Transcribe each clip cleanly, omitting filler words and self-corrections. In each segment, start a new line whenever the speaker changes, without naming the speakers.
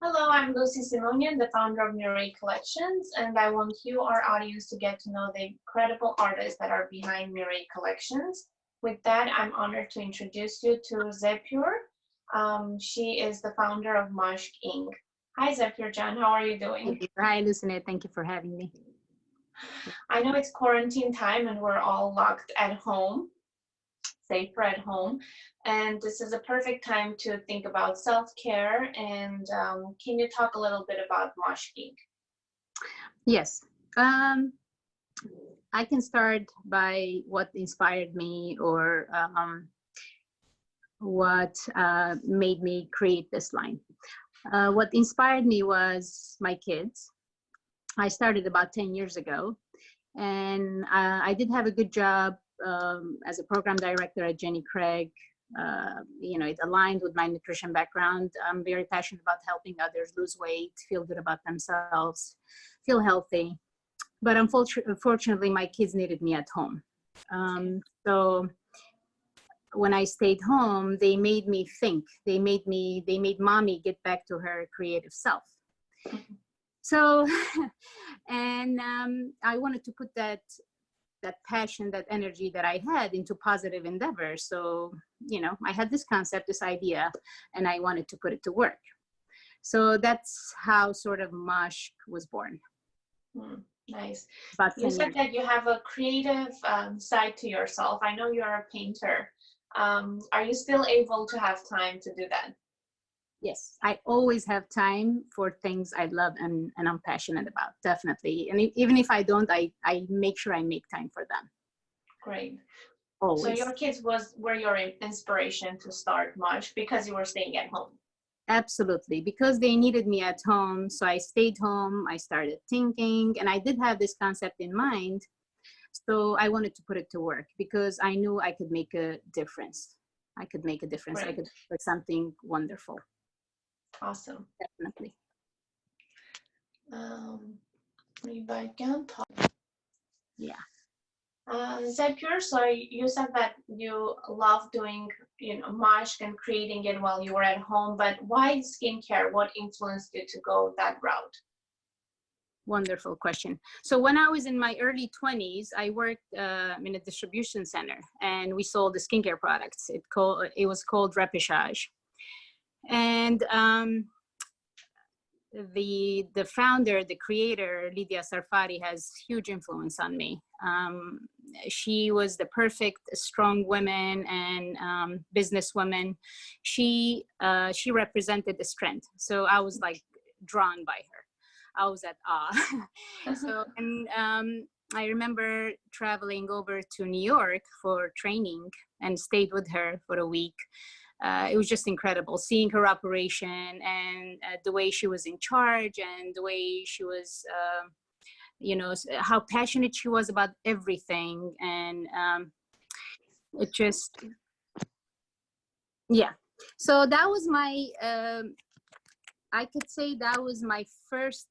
Hello, I'm Lucy Simonian, the founder of Miray Collections, and I want you, our audience, to get to know the incredible artists that are behind Miray Collections. With that, I'm honored to introduce you to Zephyr. She is the founder of Mashk Inc. Hi, Zephyr Jan, how are you doing?
Hi, Lucinette. Thank you for having me.
I know it's quarantine time and we're all locked at home, safer at home, and this is a perfect time to think about self-care. And can you talk a little bit about Mashk Inc?
Yes. I can start by what inspired me or what made me create this line. What inspired me was my kids. I started about 10 years ago, and I did have a good job as a program director at Jenny Craig. It aligned with my nutrition background. I'm very passionate about helping others lose weight, feel good about themselves, feel healthy. But unfortunately, my kids needed me at home. So when I stayed home, they made me think. They made mommy get back to her creative self. So, and I wanted to put that passion, that energy that I had into positive endeavors. So, I had this concept, this idea, and I wanted to put it to work. So that's how sort of Mashk was born.
Nice. You said that you have a creative side to yourself. I know you're a painter. Are you still able to have time to do that?
Yes, I always have time for things I love and I'm passionate about, definitely. And even if I don't, I make sure I make time for them.
Great.
Always.
So your kids were your inspiration to start Mashk because you were staying at home?
Absolutely, because they needed me at home. So I stayed home, I started thinking, and I did have this concept in mind. So I wanted to put it to work because I knew I could make a difference. I could make a difference.
Great.
I could do something wonderful.
Awesome.
Definitely. Yeah.
Zephyr, so you said that you love doing, Mashk and creating it while you were at home, but why skincare? What influenced you to go that route?
Wonderful question. So when I was in my early 20s, I worked in a distribution center, and we sold the skincare products. It was called Repechage. And the founder, the creator, Lydia Sarfati, has huge influence on me. She was the perfect strong woman and businesswoman. She represented the strength. So I was like drawn by her. I was at awe. So, and I remember traveling over to New York for training and stayed with her for a week. It was just incredible seeing her operation and the way she was in charge and the way she was, how passionate she was about everything. And it just, yeah. So that was my, I could say that was my first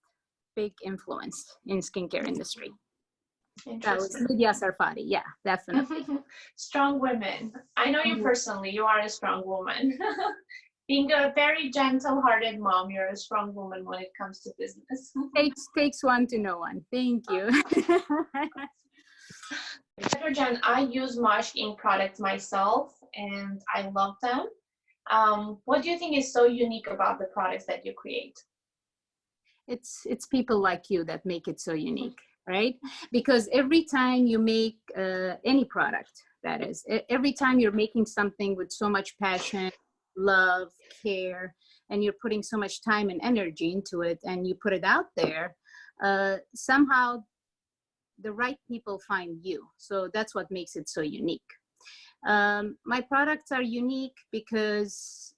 big influence in skincare industry. That was Lydia Sarfati. Yeah, definitely.
Strong women. I know you personally. You are a strong woman. Being a very gentle-hearted mom, you're a strong woman when it comes to business.
Takes one to know one. Thank you.
Jen, I use Mashk Inc. products myself, and I love them. What do you think is so unique about the products that you create?
It's people like you that make it so unique, right? Because every time you make any product, that is, every time you're making something with so much passion, love, care, and you're putting so much time and energy into it, and you put it out there, somehow the right people find you. So that's what makes it so unique. My products are unique because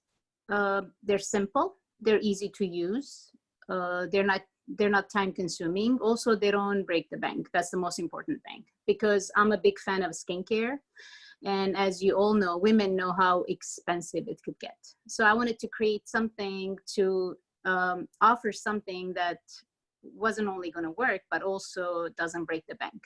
they're simple, they're easy to use, they're not time consuming. Also, they don't break the bank. That's the most important thing, because I'm a big fan of skincare. And as you all know, women know how expensive it could get. So I wanted to create something to offer something that wasn't only going to work, but also doesn't break the bank.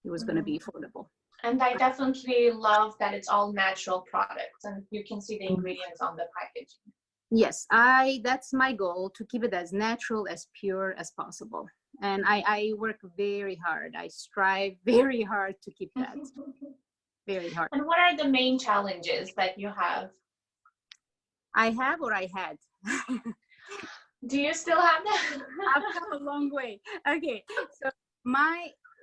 It was going to be affordable.
And I definitely love that it's all natural products and you can see the ingredients on the packaging.
Yes, that's my goal, to keep it as natural, as pure as possible. And I work very hard. I strive very hard to keep that very hard.
And what are the main challenges that you have?
I have, or I had.
Do you still have that?
I've come a long way. Okay, so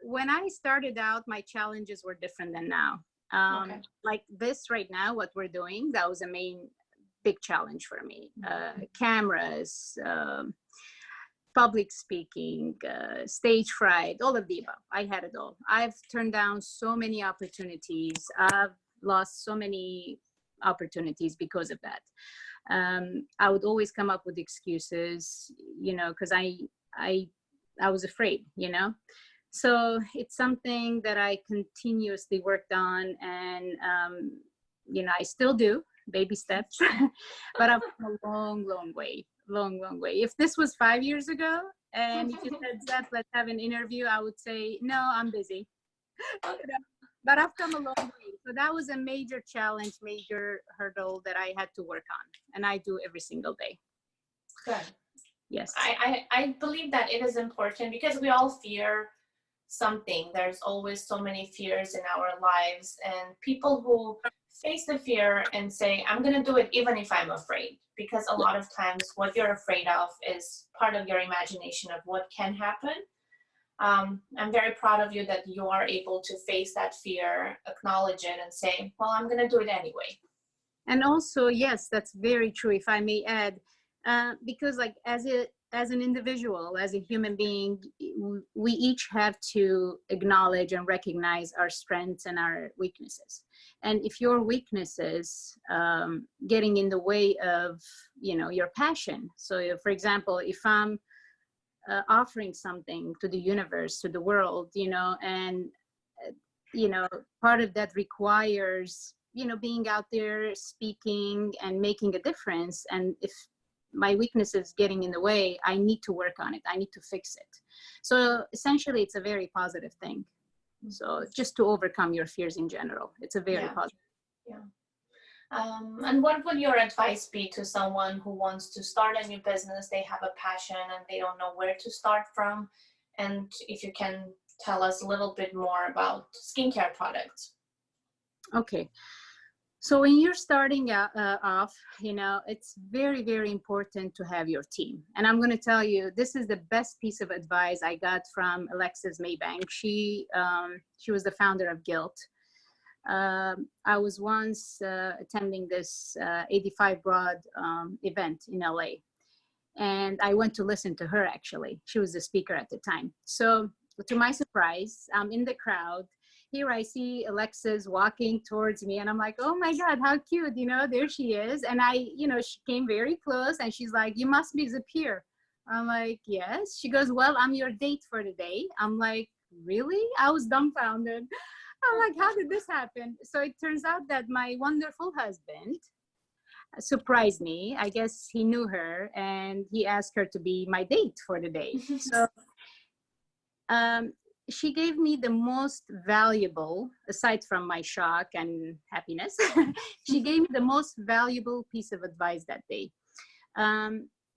when I started out, my challenges were different than now.
Okay.
Like this right now, what we're doing, that was a main big challenge for me. Cameras, public speaking, stage fright, all of the above. I had it all. I've turned down so many opportunities. I've lost so many opportunities because of that. I would always come up with excuses, you know, because I was afraid, you know. So it's something that I continuously worked on, and you know, I still do, baby steps, but I've come a long, long way. Long way. If this was 5 years ago and if you said, Zep, let's have an interview, I would say, no, I'm busy. But I've come a long way. So that was a major challenge, major hurdle that I had to work on. And I do every single day.
Good.
Yes.
I believe that it is important because we all fear something. There's always so many fears in our lives, and people who face the fear and say, I'm going to do it even if I'm afraid, because a lot of times what you're afraid of is part of your imagination of what can happen. I'm very proud of you that you are able to face that fear, acknowledge it, and say, well, I'm going to do it anyway.
And also, yes, that's very true, if I may add, because like as an individual, as a human being, we each have to acknowledge and recognize our strengths and our weaknesses. And if your weaknesses getting in the way of, you know, your passion. So for example, if I'm offering something to the universe, to the world, you know, and, you know, part of that requires, you know, being out there speaking and making a difference. And if my weakness is getting in the way, I need to work on it. I need to fix it. So essentially, it's a very positive thing. So just to overcome your fears in general, it's a very positive.
Yeah. And what would your advice be to someone who wants to start a new business? They have a passion and they don't know where to start from. And if you can tell us a little bit more about skincare products.
Okay. So when you're starting off, you know, it's very, very important to have your team. And I'm going to tell you, this is the best piece of advice I got from Alexis Maybank. She was the founder of Guilt. I was once attending this 85 Broad event in LA. And I went to listen to her, actually. She was the speaker at the time. So to my surprise, I'm in the crowd. Here I see Alexis walking towards me and I'm like, oh my God, how cute, you know, there she is. And you know, she came very close and she's like, you must be Zapir. I'm like, yes. She goes, well, I'm your date for the day. I'm like, really? I was dumbfounded. I'm like, how did this happen? So it turns out that my wonderful husband surprised me. I guess he knew her and he asked her to be my date for the day. So she gave me the most valuable, aside from my shock and happiness, she gave me the most valuable piece of advice that day.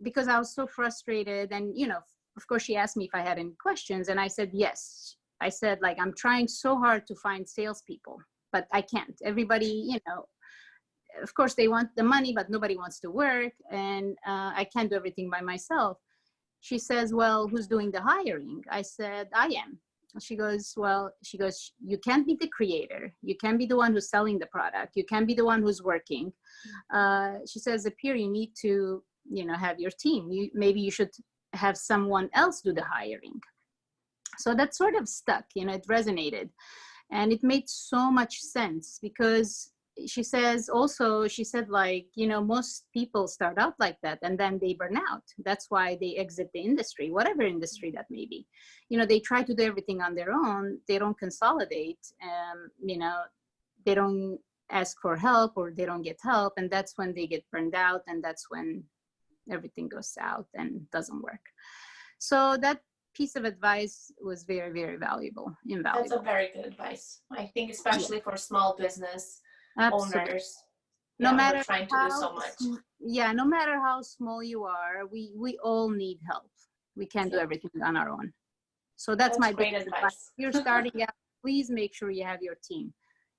Because I was so frustrated and, you know, of course she asked me if I had any questions and I said, yes. I said, like, I'm trying so hard to find salespeople, but I can't. Everybody, you know, of course they want the money, but nobody wants to work and I can't do everything by myself. She says, well, who's doing the hiring? I said, I am. She goes, you can't be the creator. You can't be the one who's selling the product. You can't be the one who's working. She says, Appear, you need to, you know, have your team. Maybe you should have someone else do the hiring. So that sort of stuck, you know, it resonated. And it made so much sense because she said, like, you know, most people start out like that and then they burn out. That's why they exit the industry, whatever industry that may be. You know, they try to do everything on their own. They don't consolidate, you know, they don't ask for help or they don't get help. And that's when they get burned out. And that's when everything goes south and doesn't work. So that piece of advice was very, very valuable, invaluable.
That's a very good advice. I think especially for small business owners,
no matter
trying to do so much.
yeah, no matter how small you are, we all need help. We can't do everything on our own. So that's my
great
biggest
advice.
advice. If you're starting out, please make sure you have your team.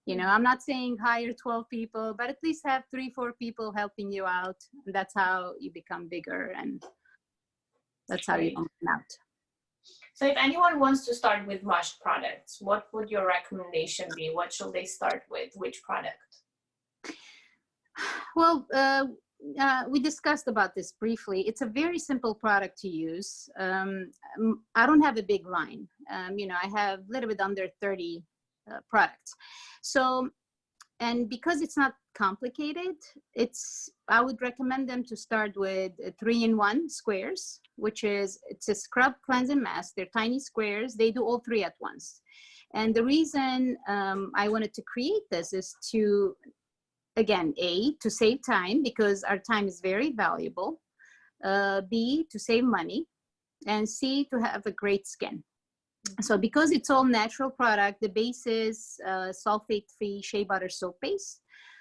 You know, I'm not saying hire 12 people, but at least have 3-4 people helping you out. And that's how you become bigger, and that's how you don't come out.
So if anyone wants to start with Mashk products, what would your recommendation be? What should they start with? Which product?
Well, we discussed about this briefly. It's a very simple product to use. I don't have a big line. You know, I have a little bit under 30 products. So, and because it's not complicated, I would recommend them to start with 3-in-1 squares, which is, it's a scrub, cleanse, and mask. They're tiny squares. They do all three at once. And the reason I wanted to create this is to, again, A, to save time, because our time is very valuable. B, to save money. And C, to have a great skin. So because it's all natural product, the base is sulfate-free shea butter soap base.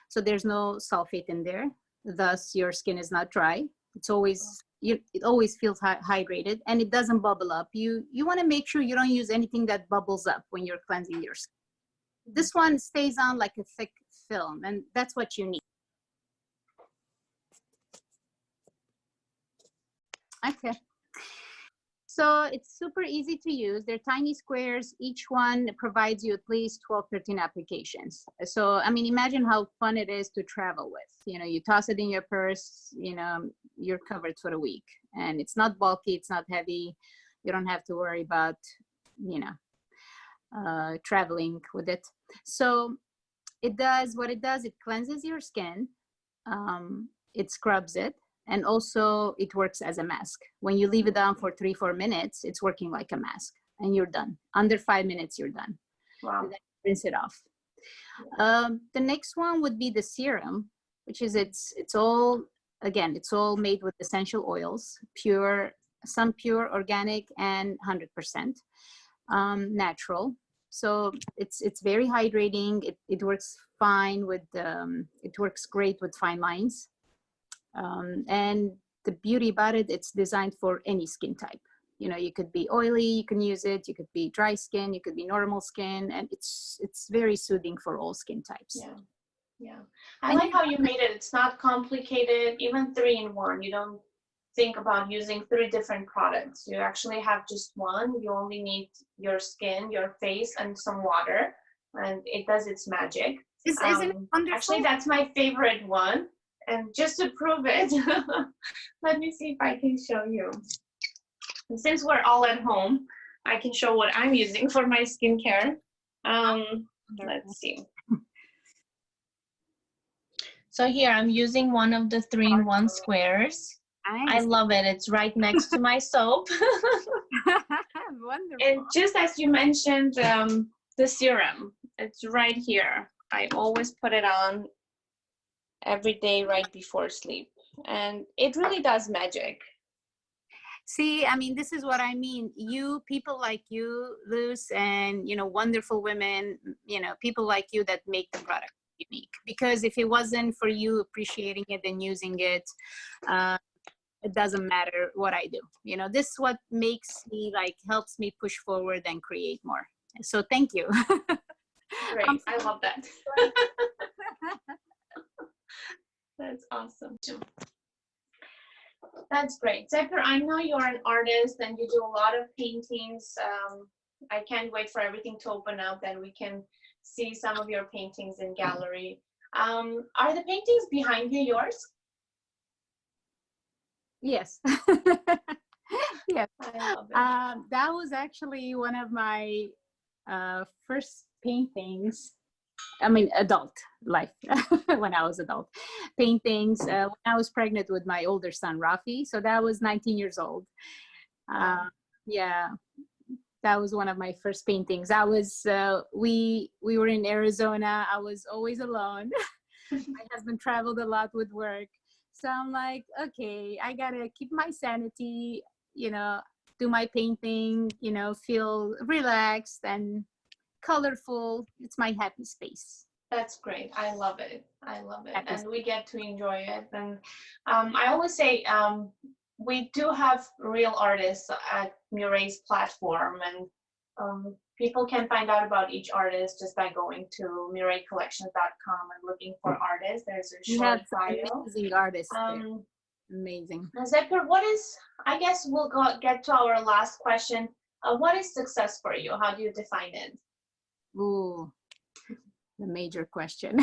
So there's no sulfate in there. Thus, your skin is not dry. It's always, it always feels hydrated, and it doesn't bubble up. You want to make sure you don't use anything that bubbles up when you're cleansing your skin. This one stays on like a thick film, and that's what you need. Okay. So it's super easy to use. They're tiny squares. Each one provides you at least 12, 13 applications. So, I mean, imagine how fun it is to travel with. You know, you toss it in your purse, you know, you're covered for a week. And it's not bulky, it's not heavy. You don't have to worry about, you know, traveling with it. So it does what it does. It cleanses your skin. It scrubs it. And also it works as a mask. When you leave it on for 3-4 minutes, it's working like a mask, and you're done. Under 5 minutes, you're done.
Wow.
And then rinse it off. The next one would be the serum, which is, it's all, again, it's all made with essential oils, pure, some pure, organic, and 100% natural. So it's very hydrating. It works fine with, it works great with fine lines. And the beauty about it, it's designed for any skin type. You know, you could be oily, you can use it. You could be dry skin, you could be normal skin, and it's very soothing for all skin types.
Yeah, yeah. I like how you made it. It's not complicated. Even 3-in-1. You don't think about using 3 different products. You actually have just one. You only need your skin, your face, and some water, and it does its magic.
Isn't it wonderful?
Actually, that's my favorite one. And just to prove it, let me see if I can show you. And since we're all at home, I can show what I'm using for my skincare. Let's see. So here I'm using one of the 3-in-1 squares. I love it. It's right next to my soap.
Wonderful.
And just as you mentioned, the serum, it's right here. I always put it on every day right before sleep, and it really does magic.
See, I mean, this is what I mean. You, people like you, Luz, and, you know, wonderful women, you know, people like you that make the product unique. Because if it wasn't for you appreciating it and using it, it doesn't matter what I do. You know, this is what makes me, like, helps me push forward and create more. So thank you.
Great, I love that. That's awesome. That's great. Zephyr, I know you're an artist and you do a lot of paintings. I can't wait for everything to open up and we can see some of your paintings in gallery. Are the paintings behind you yours?
Yes. Yes.
I love it.
That was actually one of my first paintings. I mean, adult life, when I was adult. Paintings, when I was pregnant with my older son, Rafi. So that was 19 years old. Yeah, that was one of my first paintings. I was, we were in Arizona. I was always alone. My husband traveled a lot with work. So I'm like, okay, I gotta keep my sanity, you know, do my painting, you know, feel relaxed and colorful. It's my happy space.
That's great. I love it. I love it.
Happy.
And we get to enjoy it. And I always say we do have real artists at Miray's platform, and people can find out about each artist just by going to miraycollections.com and looking for artists. There's a
We
short
have some
bio.
amazing artists there.
Um,
Amazing.
Zephyr, what is, I guess we'll get to our last question. What is success for you? How do you define it?
Ooh, the major question.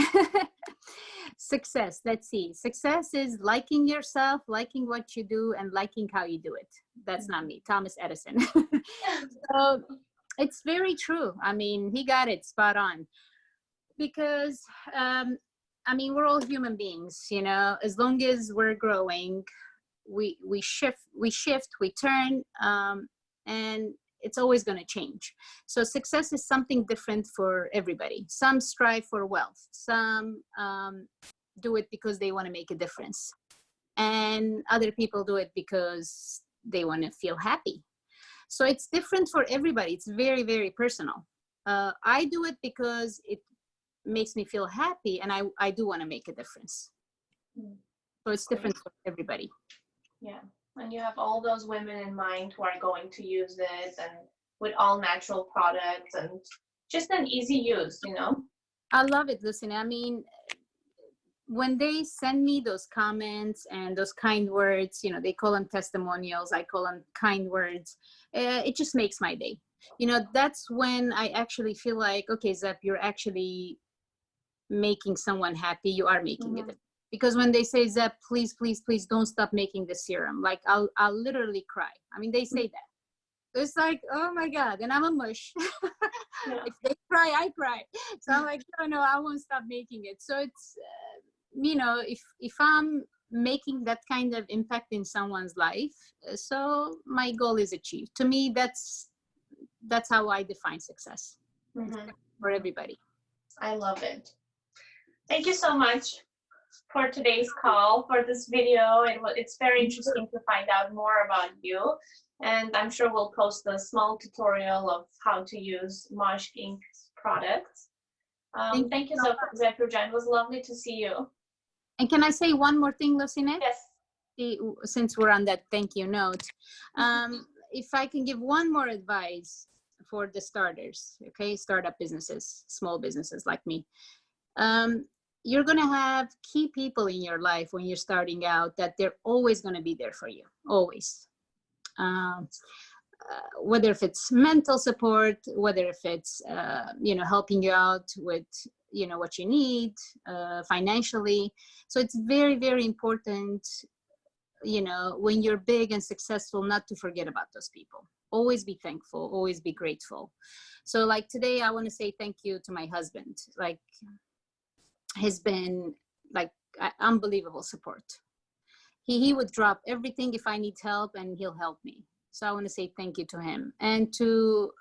Success, let's see. Success is liking yourself, liking what you do, and liking how you do it. That's not me, Thomas Edison. So it's very true. I mean, he got it spot on. Because, I mean, we're all human beings, you know, as long as we're growing, we shift, we turn, and it's always going to change. So success is something different for everybody. Some strive for wealth. Some do it because they want to make a difference. And other people do it because they want to feel happy. So it's different for everybody. It's very, very personal. I do it because it makes me feel happy, and I do want to make a difference. So it's different for everybody.
Yeah. And you have all those women in mind who are going to use it, and with all natural products and just an easy use, you know?
I love it, Lucina. I mean, when they send me those comments and those kind words, you know, they call them testimonials, I call them kind words. It just makes my day. You know, that's when I actually feel like, okay, Zep, you're actually making someone happy. You are making it. Because when they say, Zep, please, please, please don't stop making the serum, like I'll literally cry. I mean, they say that. It's like, oh my God, and I'm a mush.
Yeah.
If they cry, I cry. So I'm like, no, I won't stop making it. So it's, you know, if I'm making that kind of impact in someone's life, so my goal is achieved. To me, that's how I define success for everybody.
I love it. Thank you so much for today's call, for this video. It's very interesting to find out more about you. And I'm sure we'll post a small tutorial of how to use Mashk Inc's products. Thank you, Zephyr. It was lovely to see you.
And can I say one more thing, Lucine?
Yes.
Since we're on that thank you note, if I can give one more advice for the starters, okay, startup businesses, small businesses like me. You're going to have key people in your life when you're starting out that they're always going to be there for you, always. Whether if it's mental support, whether if it's, you know, helping you out with, you know, what you need financially. So it's very, very important, you know, when you're big and successful, not to forget about those people. Always be thankful, always be grateful. So like today, I want to say thank you to my husband. Like, has been like unbelievable support. He would drop everything if I need help, and he'll help me. So I want to say thank you to him, and to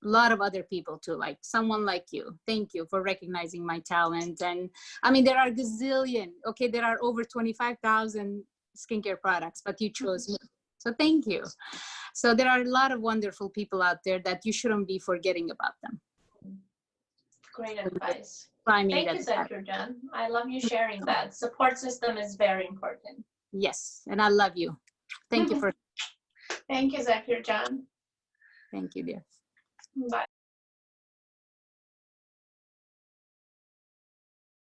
a lot of other people too, like someone like you. Thank you for recognizing my talent. And I mean, there are gazillion, okay, there are over 25,000 skincare products, but you chose me. So thank you. So there are a lot of wonderful people out there that you shouldn't be forgetting about them.
Great advice.
Thank
you, Zephyr Jan. I love you sharing that. Support system is very important.
Yes, and I love you. Thank you for.
Thank you, Zephyr Jan.
Thank you, dear.
Bye.